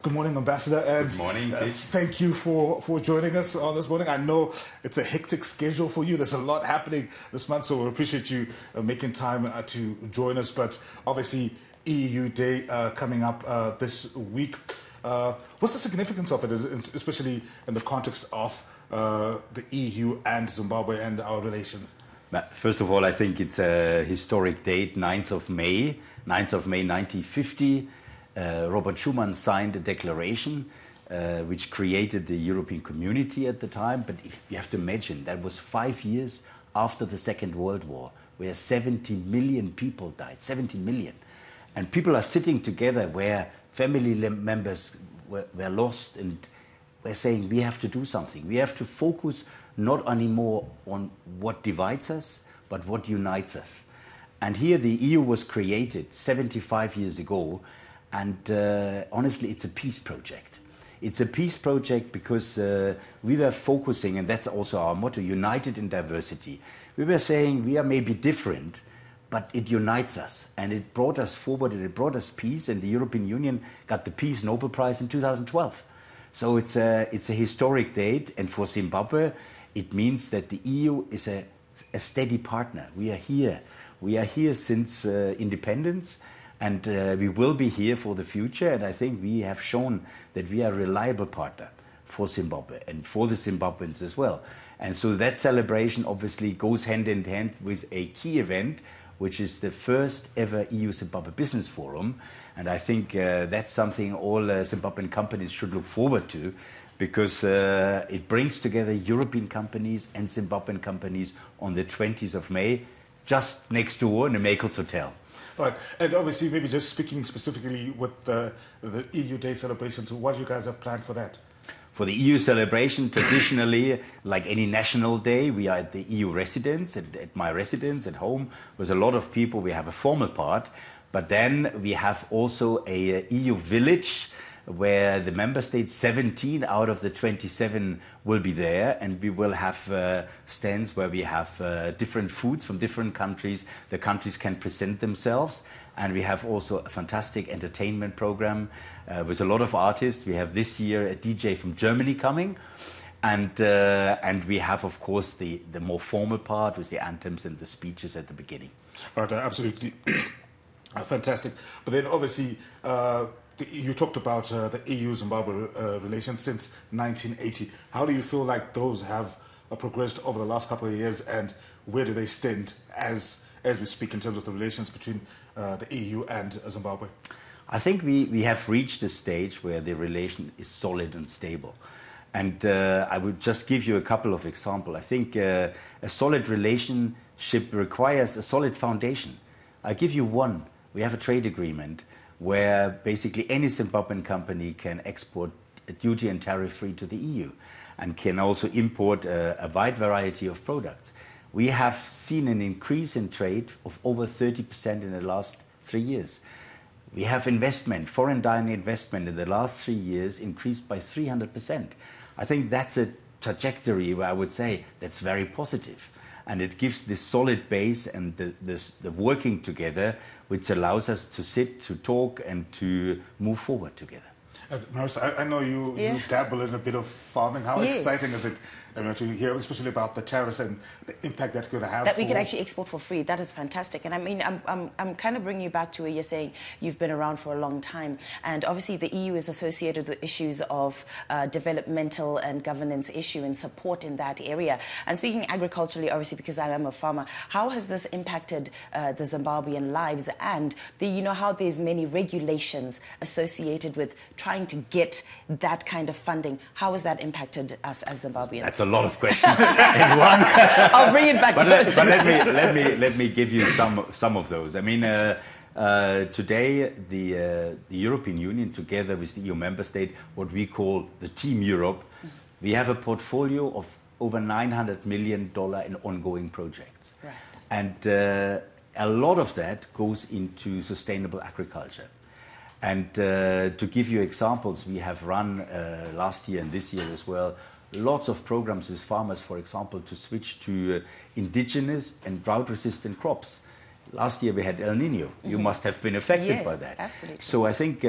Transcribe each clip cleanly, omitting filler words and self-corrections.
Good morning, Ambassador, and good morning, thank you for joining us on this morning. I know it's a hectic schedule for you. There's a lot happening this month, so we appreciate you making time to join us. But obviously, EU Day coming up this week. What's the significance of it, especially in the context of the EU and Zimbabwe and our relations? First of all, I think it's a historic date, 9th of May 1950. Robert Schuman signed a declaration which created the European community at the time. But you have to imagine, that was 5 years after the Second World War, where 70 million people died, 70 million. And people are sitting together where family members were lost, and we're saying we have to do something. We have to focus not anymore on what divides us, but what unites us. And here the EU was created 75 years ago. And honestly, it's a peace project. It's a peace project because we were focusing, and that's also our motto, united in diversity. We were saying we are maybe different, but it unites us. And it brought us forward, and it brought us peace. And the European Union got the Peace Nobel Prize in 2012. So it's a historic date. And for Zimbabwe, it means that the EU is a steady partner. We are here. We are here since independence. And we will be here for the future, and I think we have shown that we are a reliable partner for Zimbabwe and for the Zimbabweans as well. And so that celebration obviously goes hand in hand with a key event, which is the first ever EU Zimbabwe Business Forum. And I think that's something all Zimbabwean companies should look forward to, because it brings together European companies and Zimbabwean companies on the 20th of May, just next door in the Makels Hotel. Right, and obviously, maybe just speaking specifically with the EU Day celebrations, what do you guys have planned for that? For the EU celebration, traditionally, like any national day, we are at the EU residence, at my residence, at home, with a lot of people. We have a formal part, but then we have also a EU village, where the member states, 17 out of the 27 will be there, and we will have stands where we have different foods from different countries. The countries can present themselves, and we have also a fantastic entertainment program with a lot of artists. We have this year a DJ from Germany coming, and we have, of course, the more formal part with the anthems and the speeches at the beginning. Right, absolutely fantastic. But then obviously, you talked about the EU-Zimbabwe relations since 1980. How do you feel like those have progressed over the last couple of years, and where do they stand as we speak in terms of the relations between the EU and Zimbabwe? I think we have reached a stage where the relation is solid and stable. And I would just give you a couple of examples. I think a solid relationship requires a solid foundation. I'll give you one. We have a trade agreement where basically any Zimbabwean company can export duty and tariff-free to the EU, and can also import a wide variety of products. We have seen an increase in trade of over 30% in the last 3 years. We have investment, foreign direct investment in the last 3 years increased by 300%. I think that's a trajectory where I would say that's very positive. And it gives this solid base and the working together, which allows us to sit, to talk, and to move forward together. Marissa, I know you dabble in a bit of farming. How exciting is it to hear, especially about the tariffs and the impact that's going to have? That we could actually export for free. That is fantastic. And I mean, I'm kind of bringing you back to where you're saying you've been around for a long time. And obviously the EU is associated with issues of developmental and governance issue and support in that area. And speaking agriculturally, obviously, because I am a farmer, how has this impacted the Zimbabwean lives? And how there's many regulations associated with trying to get that kind of funding. How has that impacted us as Zimbabweans? That's a lot of questions in one. I'll bring it back to us. But let me give you some of those. I mean, today the European Union, together with the EU member state, what we call the Team Europe, we have a portfolio of over $900 million in ongoing projects. Right. And a lot of that goes into sustainable agriculture. And to give you examples, we have run last year and this year as well, lots of programs with farmers, for example, to switch to indigenous and drought-resistant crops. Last year we had El Nino. You must have been affected by that. Absolutely. So I think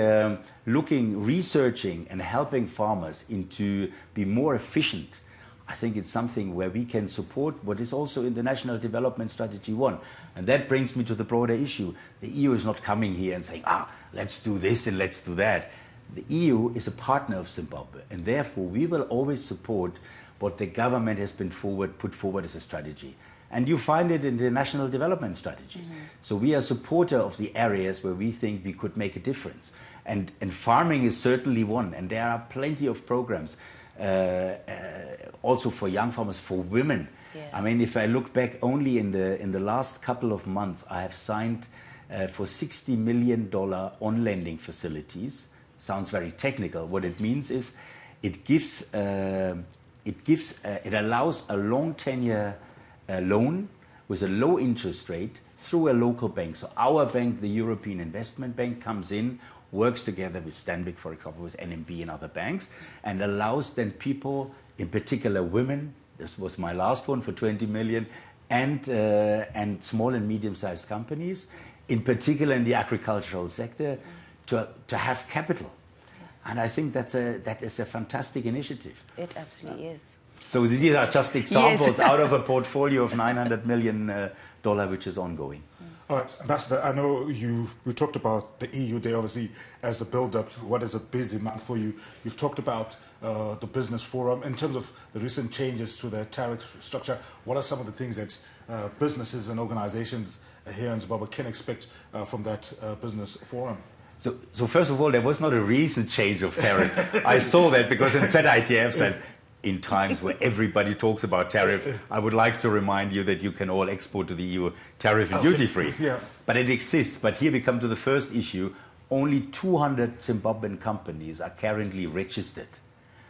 researching and helping farmers into be more efficient, I think it's something where we can support what is also in the National Development Strategy 1. And that brings me to the broader issue. The EU is not coming here and saying, let's do this and let's do that. The EU is a partner of Zimbabwe, and therefore we will always support what the government has put forward as a strategy. And you find it in the National Development Strategy. So we are a supporter of the areas where we think we could make a difference. And farming is certainly one, and there are plenty of programs also for young farmers, for women. Yeah. I mean, if I look back only in the last couple of months, I have signed for $60 million on lending facilities. Sounds very technical. What it means is it allows a long tenure loan with a low interest rate through a local bank. So our bank, the European Investment Bank, comes in, works together with Stanbic, for example, with NMB and other banks, and allows then people, in particular women, this was my last one for 20 million, and small and medium-sized companies, in particular in the agricultural sector, to have capital. And I think that is a fantastic initiative. It absolutely is. So these are just examples out of a portfolio of $900 million which is ongoing. All right, Ambassador, I know we talked about the EU Day, obviously, as the build-up to what is a busy month for you. You've talked about the business forum. In terms of the recent changes to the tariff structure, what are some of the things that businesses and organizations here in Zimbabwe can expect from that business forum? So first of all, there was not a recent change of tariff. I saw that because in ZITF said, in times where everybody talks about tariff, I would like to remind you that you can all export to the EU tariff and duty free. Yeah. But it exists. But here we come to the first issue. Only 200 Zimbabwean companies are currently registered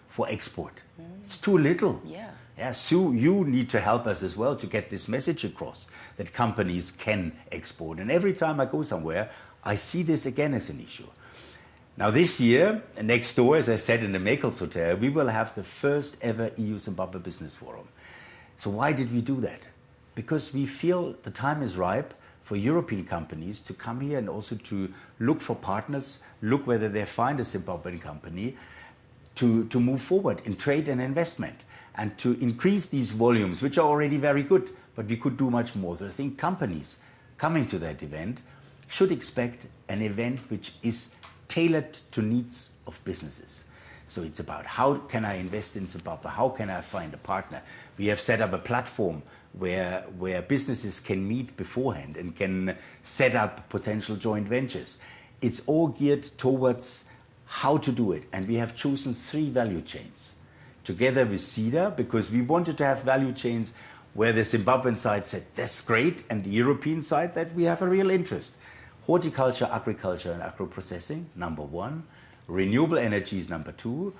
for export. It's too little. Yeah. Yeah, so you need to help us as well to get this message across that companies can export. And every time I go somewhere, I see this again as an issue. Now this year, next door, as I said, in the Makels Hotel, we will have the first ever EU Zimbabwe Business Forum. So why did we do that? Because we feel the time is ripe for European companies to come here and also to look for partners, look whether they find a Zimbabwean company to move forward in trade and investment and to increase these volumes, which are already very good, but we could do much more. So I think companies coming to that event should expect an event which is tailored to needs of businesses. So it's about how can I invest in Zimbabwe? How can I find a partner? We have set up a platform where businesses can meet beforehand and can set up potential joint ventures. It's all geared towards how to do it. And we have chosen 3 value chains together with CEDA because we wanted to have value chains where the Zimbabwean side said, that's great, and the European side that we have a real interest. Horticulture, agriculture, and agro-processing, number 1. Renewable energies, number 2.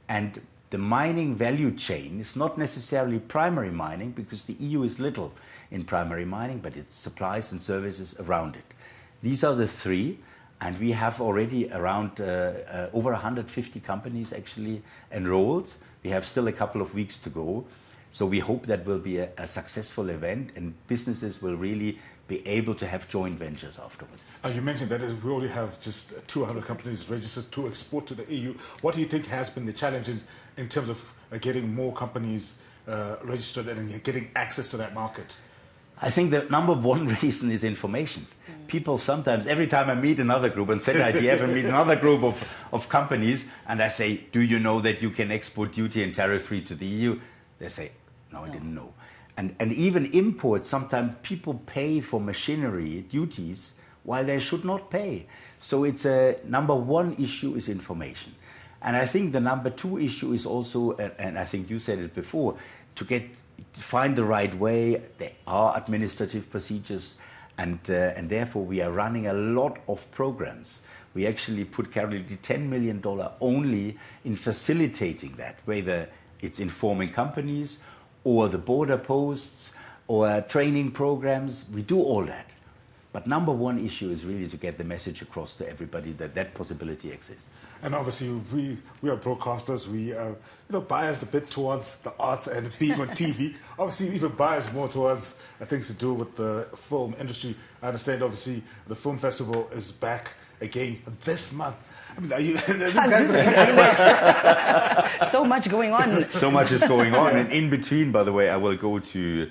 And the mining value chain is not necessarily primary mining because the EU is little in primary mining, but it's supplies and services around it. These are the 3, and we have already around over 150 companies actually enrolled. We have still a couple of weeks to go. So we hope that will be a successful event and businesses will really be able to have joint ventures afterwards. You mentioned that we only have just 200 companies registered to export to the EU. What do you think has been the challenges in terms of getting more companies registered and getting access to that market? I think the number 1 reason is information. People sometimes, every time I meet another group and said IDF and meet another group of companies and I say, do you know that you can export duty and tariff free to the EU? They say, no, I didn't know. And even imports, sometimes people pay for machinery duties while they should not pay. So it's a number 1 issue is information. And I think the number 2 issue is also, and I think you said it before, to find the right way. There are administrative procedures and therefore we are running a lot of programs. We actually put currently $10 million only in facilitating that, whether it's informing companies or the border posts or training programs. We do all that. But number one issue is really to get the message across to everybody that that possibility exists. And obviously, we are broadcasters. We are biased a bit towards the arts and being on TV. Obviously, even biased more towards things to do with the film industry. I understand, obviously, the film festival is back again this month. I mean, this guy's so much going on. So much is going on. And in between, by the way, I will go to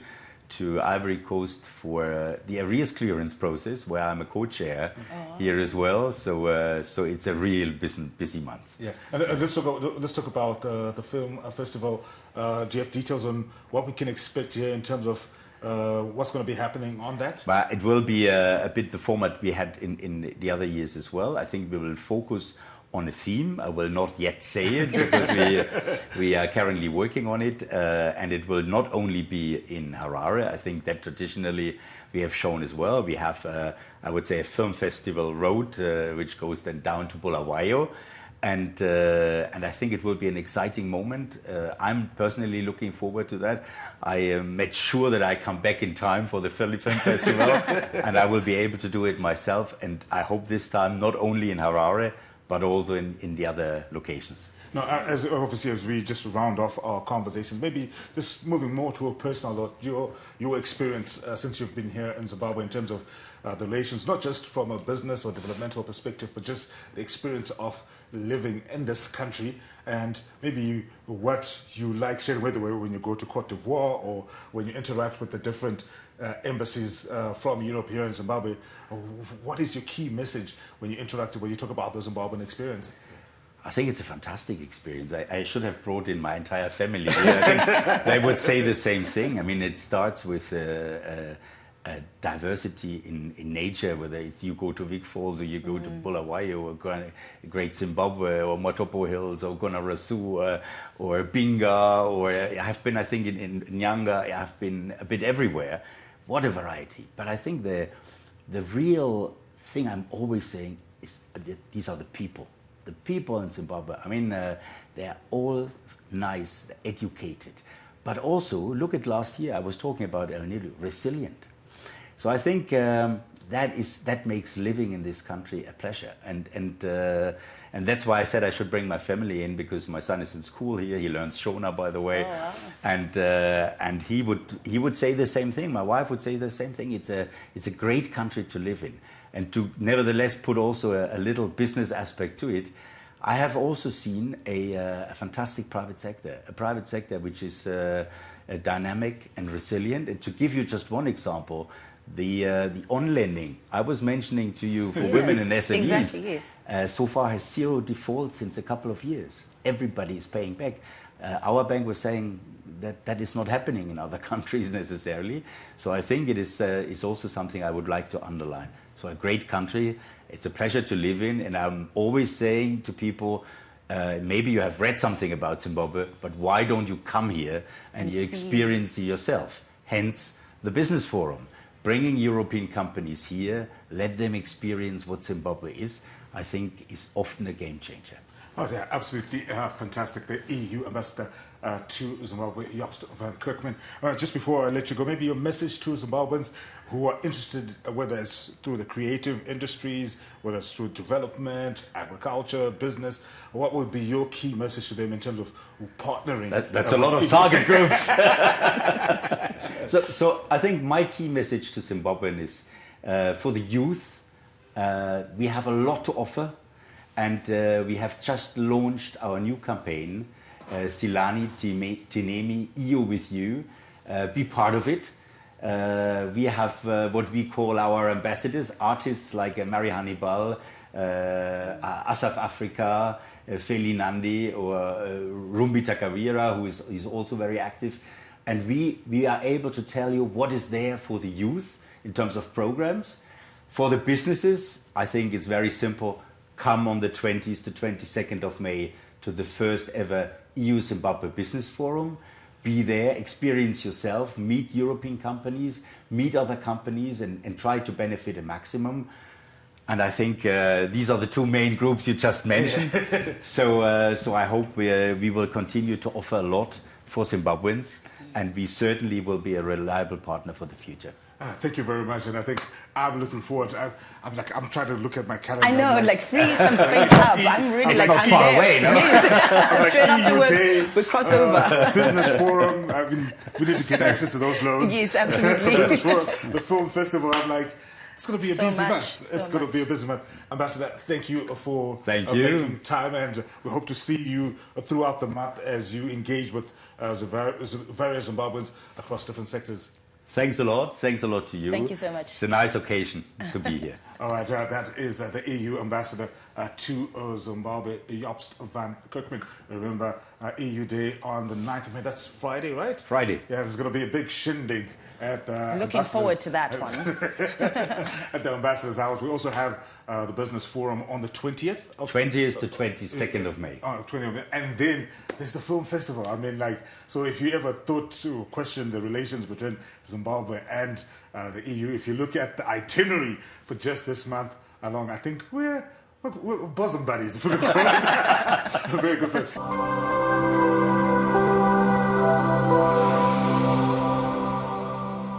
Ivory Coast for the arrears clearance process, where I'm a co-chair here as well. So it's a real busy month. Yeah, and let's talk about the film festival. Do you have details on what we can expect here in terms of what's going to be happening on that? But it will be a bit the format we had in the other years as well. I think we will focus on a theme. I will not yet say it because we are currently working on it, and it will not only be in Harare. I think that traditionally we have shown as well. We have, I would say, a film festival road which goes then down to Bulawayo, and I think it will be an exciting moment. I'm personally looking forward to that. I made sure that I come back in time for the Philly Film Festival, and I will be able to do it myself. And I hope this time not only in Harare, but also in the other locations. Now, obviously, as we just round off our conversations, maybe just moving more to a personal note, your experience since you've been here in Zimbabwe in terms of the relations, not just from a business or developmental perspective, but just the experience of living in this country, and maybe what you like sharing, whether when you go to Cote d'Ivoire or when you interact with the different embassies from Europe here in Zimbabwe. What is your key message when you interact, when you talk about the Zimbabwean experience? I think it's a fantastic experience. I should have brought in my entire family here. I think they would say the same thing. I mean, it starts with a diversity in nature, whether it's you go to Vic Falls or you go to Bulawayo or Great Zimbabwe or Matopo Hills or Gonarasu or Binga, or I have been, I think, in Nyanga. I have been a bit everywhere. What a variety. But I think the real thing I'm always saying is that these are the people. The people in Zimbabwe, I mean, they're all nice, they're educated. But also, look at last year, I was talking about El Nido, resilient. So I think that makes living in this country a pleasure. And that's why I said I should bring my family in, because my son is in school here. He learns Shona, by the way. Oh, wow. And he would say the same thing. My wife would say the same thing. It's a great country to live in. And to nevertheless put also a little business aspect to it, I have also seen a fantastic private sector, a private sector which is dynamic and resilient. And to give you just one example, the on-lending I was mentioning to you for women and SMEs, exactly, yes. So far has zero defaults since a couple of years. Everybody is paying back. Our bank was saying that is not happening in other countries necessarily. So I think it is also something I would like to underline. So a great country, it's a pleasure to live in, and I'm always saying to people, maybe you have read something about Zimbabwe, but why don't you come here and you experience it yourself? Hence the Business Forum. Bringing European companies here, let them experience what Zimbabwe is, I think is often a game changer. Oh, yeah, absolutely fantastic. The EU ambassador to Zimbabwe, Jobst van Kerkman. Just before I let you go, maybe your message to Zimbabweans who are interested, whether it's through the creative industries, whether it's through development, agriculture, business, what would be your key message to them in terms of partnering? That's a lot of target groups. So I think my key message to Zimbabwean is for the youth, we have a lot to offer. And we have just launched our new campaign, Silani Tinemi, EU with you. Be part of it. We have what we call our ambassadors, artists like Mary Hannibal, Asaf Africa, Feli Nandi, or Rumbi Takavira, who is also very active. And we are able to tell you what is there for the youth in terms of programs. For the businesses, I think it's very simple. Come on the 20th to 22nd of May to the first ever EU Zimbabwe Business Forum. Be there, experience yourself, meet European companies, meet other companies, and try to benefit a maximum. And I think these are the two main groups you just mentioned. So I hope we will continue to offer a lot for Zimbabweans, and we certainly will be a reliable partner for the future. Thank you very much, and I think I'm looking forward. I'm trying to look at my calendar. I know, I'm like free some space up. I'm really It's like not I'm far there. away, no? Yes. Straight after EU work, Day, we cross over. Business Forum. I mean, we need to get access to those loans. Yes, absolutely. Business Forum, the film festival. I'm like, it's going to be a So busy much, month. so It's going to much. be a busy month. Ambassador, thank you for Thank you. making time, and we hope to see you throughout the month as you engage with various Zimbabweans across different sectors. Thanks a lot. Thanks a lot to you. Thank you so much. It's a nice occasion to be here. All right, that is the EU ambassador to Zimbabwe, Jobst van Kirkman. Remember, EU Day on the 9th of May. That's Friday, right? Friday. Yeah, there's going to be a big shindig at the Looking forward to that one. at the ambassador's house. We also have the business forum on the 20th of 20th to 22nd of May. 20th of May. And then there's the film festival. I mean, like, so if you ever thought to question the relations between Zimbabwe and the EU, if you look at the itinerary for just this month along, I think we're bosom buddies. If we could call it that. Very good friend.